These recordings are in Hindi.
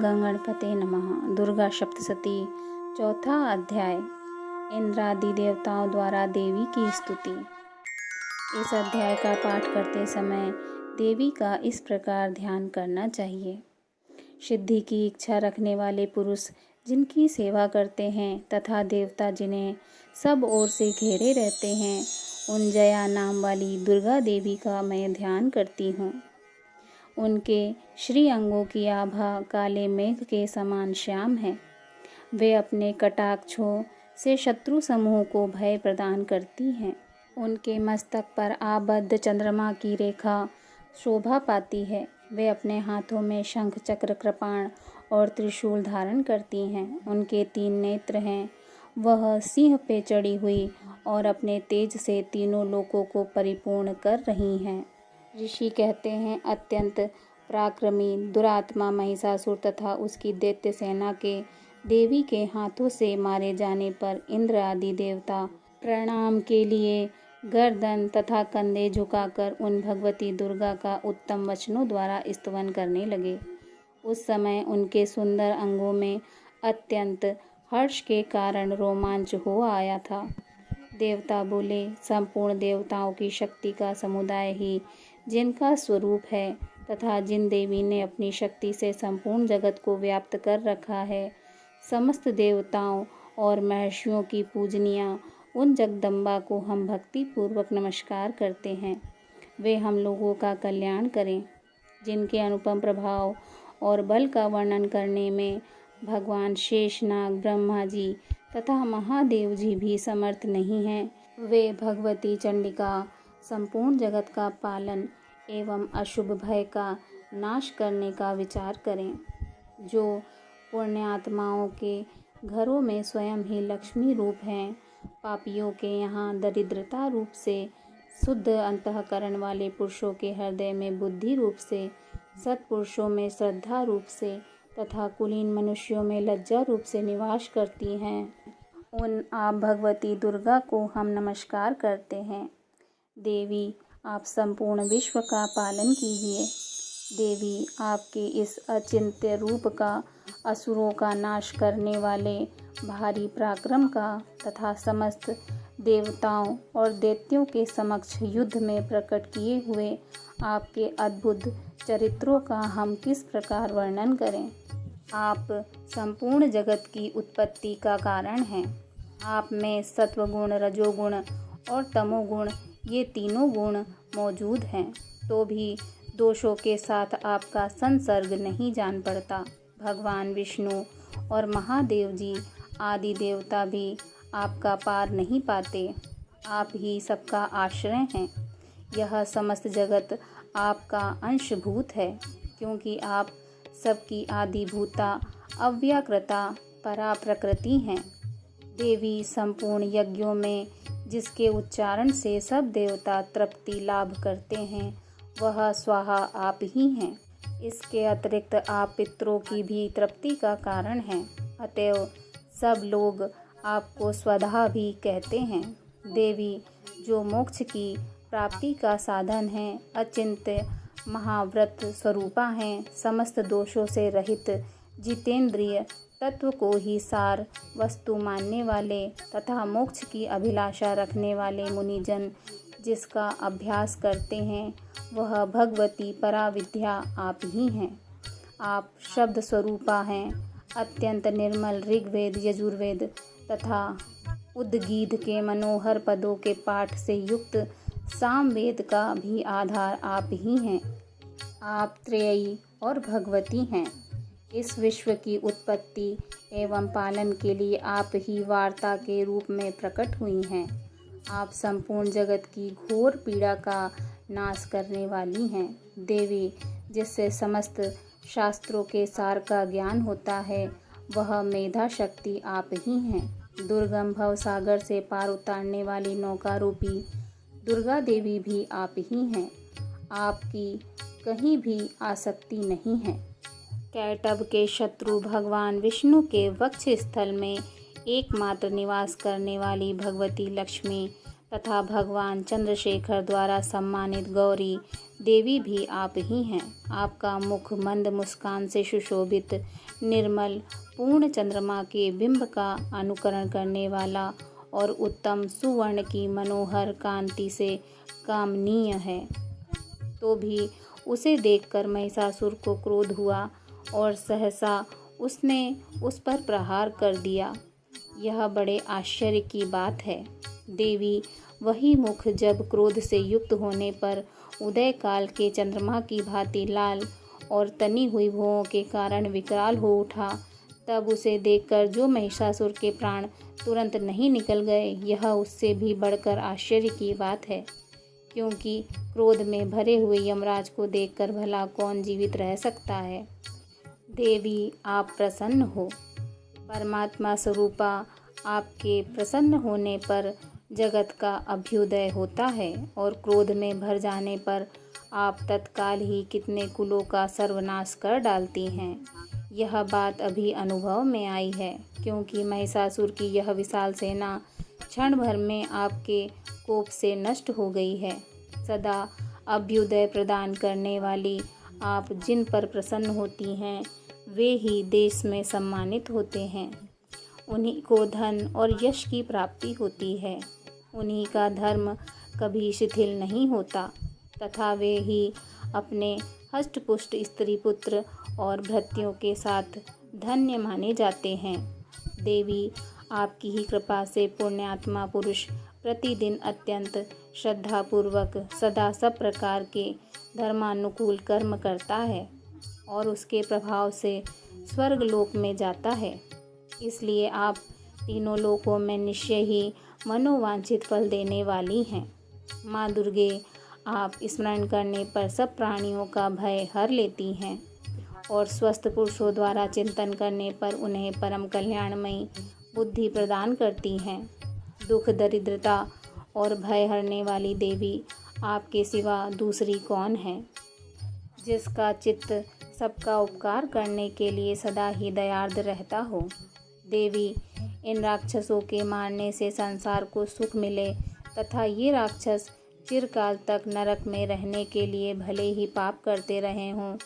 गंगणपते नमः। दुर्गा सप्तशती, चौथा अध्याय। इंद्रादि देवताओं द्वारा देवी की स्तुति। इस अध्याय का पाठ करते समय देवी का इस प्रकार ध्यान करना चाहिए। सिद्धि की इच्छा रखने वाले पुरुष जिनकी सेवा करते हैं तथा देवता जिन्हें सब ओर से घेरे रहते हैं, उन जया नाम वाली दुर्गा देवी का मैं ध्यान करती हूँ। उनके श्री अंगों की आभा काले मेघ के समान श्याम है। वे अपने कटाक्षों से शत्रु समूह को भय प्रदान करती हैं। उनके मस्तक पर आबद्ध चंद्रमा की रेखा शोभा पाती है। वे अपने हाथों में शंख, चक्र, कृपाण और त्रिशूल धारण करती हैं। उनके 3 नेत्र हैं। वह सिंह पे चढ़ी हुई और अपने तेज से तीनों लोकों को परिपूर्ण कर रही हैं। ऋषि कहते हैं, अत्यंत पराक्रमी दुरात्मा महिषासुर तथा उसकी दैत्य सेना के देवी के हाथों से मारे जाने पर इंद्र आदि देवता प्रणाम के लिए गर्दन तथा कंधे झुकाकर उन भगवती दुर्गा का उत्तम वचनों द्वारा स्तवन करने लगे। उस समय उनके सुंदर अंगों में अत्यंत हर्ष के कारण रोमांच हो आया था। देवता बोले, संपूर्ण देवताओं की शक्ति का समुदाय ही जिनका स्वरूप है तथा जिन देवी ने अपनी शक्ति से संपूर्ण जगत को व्याप्त कर रखा है, समस्त देवताओं और महर्षियों की पूजनिया उन जगदम्बा को हम भक्ति पूर्वक नमस्कार करते हैं। वे हम लोगों का कल्याण करें। जिनके अनुपम प्रभाव और बल का वर्णन करने में भगवान शेषनाग, ब्रह्मा जी तथा महादेव जी भी समर्थ नहीं हैं, वे भगवती चंडिका संपूर्ण जगत का पालन एवं अशुभ भय का नाश करने का विचार करें। जो पुण्यात्माओं के घरों में स्वयं ही लक्ष्मी रूप हैं, पापियों के यहाँ दरिद्रता रूप से, शुद्ध अंतःकरण वाले पुरुषों के हृदय में बुद्धि रूप से, सत्पुरुषों में श्रद्धा रूप से तथा कुलीन मनुष्यों में लज्जा रूप से निवास करती हैं, उन आप भगवती दुर्गा को हम नमस्कार करते हैं। देवी, आप संपूर्ण विश्व का पालन कीजिए। देवी, आपके इस अचिंत्य रूप का असुरों का नाश करने वाले भारी पराक्रम का तथा समस्त देवताओं और दैत्यों के समक्ष युद्ध में प्रकट किए हुए आपके अद्भुत चरित्रों का हम किस प्रकार वर्णन करें। आप संपूर्ण जगत की उत्पत्ति का कारण हैं। आप में सत्वगुण, रजोगुण और तमोगुण, ये तीनों गुण मौजूद हैं, तो भी दोषों के साथ आपका संसर्ग नहीं जान पड़ता। भगवान विष्णु और महादेव जी आदि देवता भी आपका पार नहीं पाते। आप ही सबका आश्रय हैं। यह समस्त जगत आपका अंशभूत है, क्योंकि आप सबकी आदिभूता, अव्याकृता, परा प्रकृति हैं। देवी, संपूर्ण यज्ञों में जिसके उच्चारण से सब देवता तृप्ति लाभ करते हैं, वह स्वाहा आप ही हैं। इसके अतिरिक्त आप पितरों की भी तृप्ति का कारण हैं। अतएव सब लोग आपको स्वधा भी कहते हैं। देवी, जो मोक्ष की प्राप्ति का साधन है, अचिंत्य महाव्रत स्वरूपा हैं, समस्त दोषों से रहित जितेंद्रिय, तत्व को ही सार वस्तु मानने वाले तथा मोक्ष की अभिलाषा रखने वाले मुनिजन जिसका अभ्यास करते हैं, वह भगवती पराविद्या आप ही हैं। आप शब्द स्वरूपा हैं। अत्यंत निर्मल ऋग्वेद, यजुर्वेद तथा उद्गीत के मनोहर पदों के पाठ से युक्त सामवेद का भी आधार आप ही हैं। आप त्रयी और भगवती हैं। इस विश्व की उत्पत्ति एवं पालन के लिए आप ही वार्ता के रूप में प्रकट हुई हैं। आप संपूर्ण जगत की घोर पीड़ा का नाश करने वाली हैं। देवी, जिससे समस्त शास्त्रों के सार का ज्ञान होता है, वह मेधा शक्ति आप ही हैं। दुर्गम भव सागर से पार उतारने वाली नौका रूपी दुर्गा देवी भी आप ही हैं। आपकी कहीं भी आसक्ति नहीं है। कैटभ के शत्रु भगवान विष्णु के वक्ष स्थल में एकमात्र निवास करने वाली भगवती लक्ष्मी तथा भगवान चंद्रशेखर द्वारा सम्मानित गौरी देवी भी आप ही हैं। आपका मुख मंद मुस्कान से सुशोभित, निर्मल, पूर्ण चंद्रमा के बिंब का अनुकरण करने वाला और उत्तम सुवर्ण की मनोहर कांति से कामनीय है। तो भी उसे देखकर महिषासुर को क्रोध हुआ और सहसा उसने उस पर प्रहार कर दिया। यह बड़े आश्चर्य की बात है। देवी वही मुख जब क्रोध से युक्त होने पर उदय काल के चंद्रमा की भांति लाल और तनी हुई भुवों के कारण विकराल हो उठा, तब उसे देखकर जो महिषासुर के प्राण तुरंत नहीं निकल गए, यह उससे भी बढ़कर आश्चर्य की बात है। क्योंकि क्रोध में भरे हुए यमराज को देखकर भला कौन जीवित रह सकता है। देवी आप प्रसन्न हो। परमात्मा स्वरूपा आपके प्रसन्न होने पर जगत का अभ्युदय होता है और क्रोध में भर जाने पर आप तत्काल ही कितने कुलों का सर्वनाश कर डालती हैं। यह बात अभी अनुभव में आई है, क्योंकि महिषासुर की यह विशाल सेना क्षण भर में आपके कोप से नष्ट हो गई है। सदा अभ्युदय प्रदान करने वाली आप जिन पर प्रसन्न होती हैं, वे ही देश में सम्मानित होते हैं। उन्हीं को धन और यश की प्राप्ति होती है। उन्हीं का धर्म कभी शिथिल नहीं होता तथा वे ही अपने हष्टपुष्ट स्त्री पुत्र और भृत्यों के साथ धन्य माने जाते हैं। देवी आपकी ही कृपा से पुण्यात्मा पुरुष प्रतिदिन अत्यंत श्रद्धापूर्वक सदा सब प्रकार के धर्मानुकूल कर्म करता है और उसके प्रभाव से स्वर्ग लोक में जाता है। इसलिए आप तीनों लोकों में निश्चय ही मनोवांछित फल देने वाली हैं। माँ दुर्गे आप स्मरण करने पर सब प्राणियों का भय हर लेती हैं और स्वस्थ पुरुषों द्वारा चिंतन करने पर उन्हें परम कल्याणमयी बुद्धि प्रदान करती हैं। दुख, दरिद्रता और भय हरने वाली देवी आपके सिवा दूसरी कौन है, जिसका चित्त सबका उपकार करने के लिए सदा ही दयार्द रहता हो। देवी इन राक्षसों के मारने से संसार को सुख मिले तथा ये राक्षस चिरकाल तक नरक में रहने के लिए भले ही पाप करते रहे हों,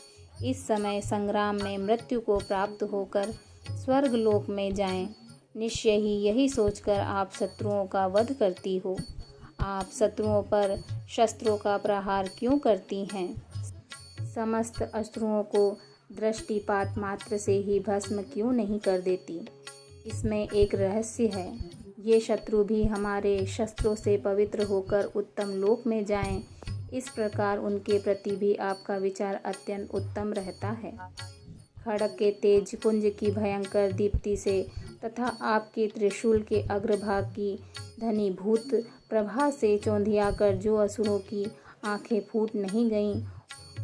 इस समय संग्राम में मृत्यु को प्राप्त होकर स्वर्ग लोक में जाएं। निश्चय ही यही सोचकर आप शत्रुओं का वध करती हो। आप शत्रुओं पर शस्त्रों का प्रहार क्यों करती हैं? समस्त अस्त्रों को दृष्टिपात मात्र से ही भस्म क्यों नहीं कर देती? इसमें एक रहस्य है। ये शत्रु भी हमारे शस्त्रों से पवित्र होकर उत्तम लोक में जाएं, इस प्रकार उनके प्रति भी आपका विचार अत्यंत उत्तम रहता है। खड्ग के तेज पुंज की भयंकर दीप्ति से तथा आपके त्रिशूल के अग्रभाग की धनीभूत प्रभा से चौंधिया कर जो असुरों की आंखें फूट नहीं गईं,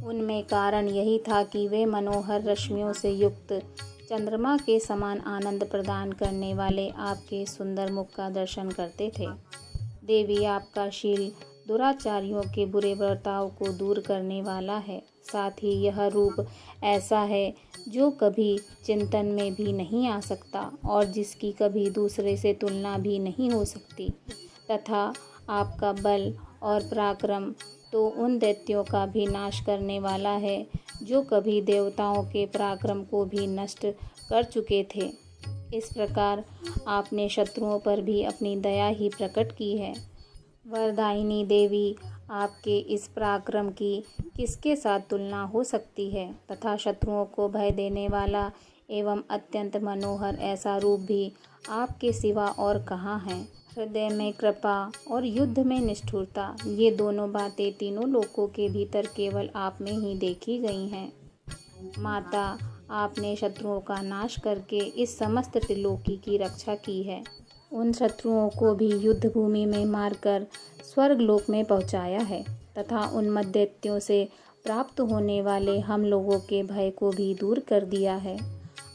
उनमें कारण यही था कि वे मनोहर रश्मियों से युक्त चंद्रमा के समान आनंद प्रदान करने वाले आपके सुंदर मुख का दर्शन करते थे। देवी आपका शील दुराचारियों के बुरे बर्ताव को दूर करने वाला है। साथ ही यह रूप ऐसा है जो कभी चिंतन में भी नहीं आ सकता और जिसकी कभी दूसरे से तुलना भी नहीं हो सकती, तथा आपका बल और पराक्रम तो उन दैत्यों का भी नाश करने वाला है जो कभी देवताओं के पराक्रम को भी नष्ट कर चुके थे। इस प्रकार आपने शत्रुओं पर भी अपनी दया ही प्रकट की है। वरदायिनी देवी, आपके इस पराक्रम की किसके साथ तुलना हो सकती है, तथा शत्रुओं को भय देने वाला एवं अत्यंत मनोहर ऐसा रूप भी आपके सिवा और कहाँ है। हृदय में कृपा और युद्ध में निष्ठुरता, ये दोनों बातें तीनों लोकों के भीतर केवल आप में ही देखी गई हैं। माता, आपने शत्रुओं का नाश करके इस समस्त त्रिलोकी की रक्षा की है। उन शत्रुओं को भी युद्ध भूमि में मारकर स्वर्ग लोक में पहुंचाया है तथा उन मदैत्यों से प्राप्त होने वाले हम लोगों के भय को भी दूर कर दिया है।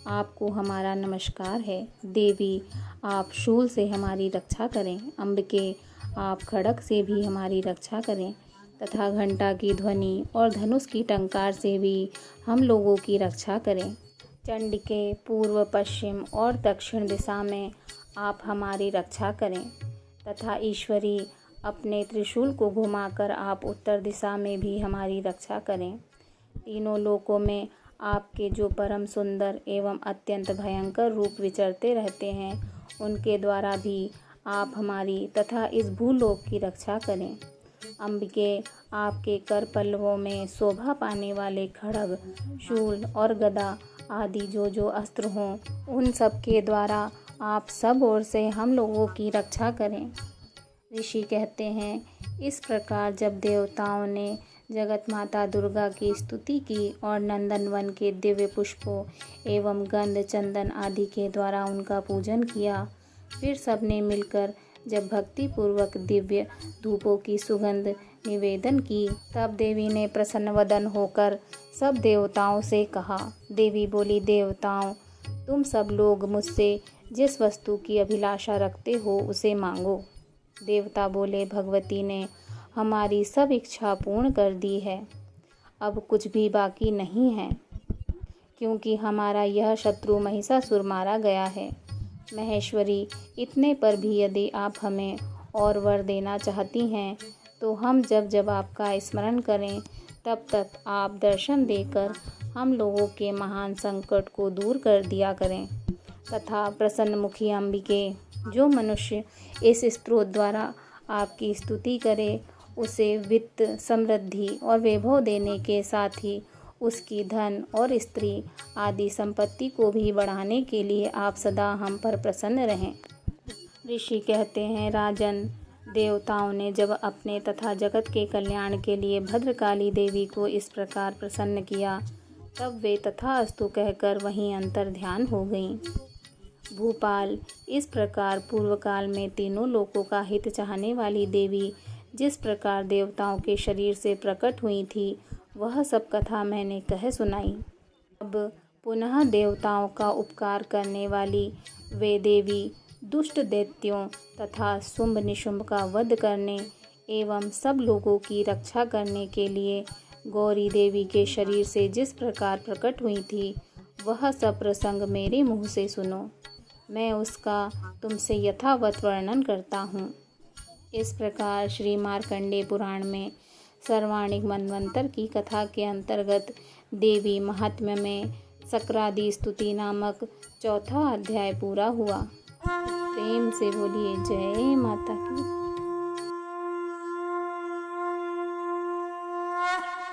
आपको हमारा नमस्कार है। देवी, आप शूल से हमारी रक्षा करें। अम्बिके, आप खड्ग से भी हमारी रक्षा करें तथा घंटा की ध्वनि और धनुष की टंकार से भी हम लोगों की रक्षा करें। चंडिके, पूर्व, पश्चिम और दक्षिण दिशा में आप हमारी रक्षा करें तथा ईश्वरी अपने त्रिशूल को घुमाकर आप उत्तर दिशा में भी हमारी रक्षा करें। तीनों लोकों में आपके जो परम सुंदर एवं अत्यंत भयंकर रूप विचरते रहते हैं, उनके द्वारा भी आप हमारी तथा इस भूलोक की रक्षा करें। अंबिके, आपके कर पल्लवों में शोभा पाने वाले खड्ग, शूल और गदा आदि जो अस्त्र हों, उन सब के द्वारा आप सब ओर से हम लोगों की रक्षा करें। ऋषि कहते हैं, इस प्रकार जब देवताओं ने जगत माता दुर्गा की स्तुति की और नंदनवन के दिव्य पुष्पों एवं गंध चंदन आदि के द्वारा उनका पूजन किया, फिर सबने मिलकर जब भक्ति पूर्वक दिव्य धूपों की सुगंध निवेदन की, तब देवी ने प्रसन्न वदन होकर सब देवताओं से कहा। देवी बोली, देवताओं, तुम सब लोग मुझसे जिस वस्तु की अभिलाषा रखते हो उसे मांगो। देवता बोले, भगवती ने हमारी सब इच्छा पूर्ण कर दी है, अब कुछ भी बाकी नहीं है, क्योंकि हमारा यह शत्रु महिषासुर मारा गया है। महेश्वरी, इतने पर भी यदि आप हमें और वर देना चाहती हैं, तो हम जब जब आपका स्मरण करें, तब तब आप दर्शन देकर हम लोगों के महान संकट को दूर कर दिया करें। तथा प्रसन्नमुखी अंबिके, जो मनुष्य इस स्तोत्र द्वारा आपकी स्तुति करे, उसे वित्त, समृद्धि और वैभव देने के साथ ही उसकी धन और स्त्री आदि संपत्ति को भी बढ़ाने के लिए आप सदा हम पर प्रसन्न रहें। ऋषि कहते हैं, राजन, देवताओं ने जब अपने तथा जगत के कल्याण के लिए भद्रकाली देवी को इस प्रकार प्रसन्न किया, तब वे तथास्तु कहकर वहीं अंतर ध्यान हो गईं। भूपाल, इस प्रकार पूर्व काल में तीनों लोकों का हित चाहने वाली देवी जिस प्रकार देवताओं के शरीर से प्रकट हुई थी, वह सब कथा मैंने कह सुनाई। अब पुनः देवताओं का उपकार करने वाली वे देवी दुष्ट दैत्यों तथा शुंभ निशुंभ का वध करने एवं सब लोगों की रक्षा करने के लिए गौरी देवी के शरीर से जिस प्रकार प्रकट हुई थी, वह सब प्रसंग मेरे मुँह से सुनो। मैं उसका तुमसे यथावत वर्णन करता हूँ। इस प्रकार श्री मार्कंडेय पुराण में सर्वाणिक मनवंतर की कथा के अंतर्गत देवी महात्म्य में सक्रादि स्तुति नामक चौथा अध्याय पूरा हुआ। प्रेम से बोलिए जय माता की।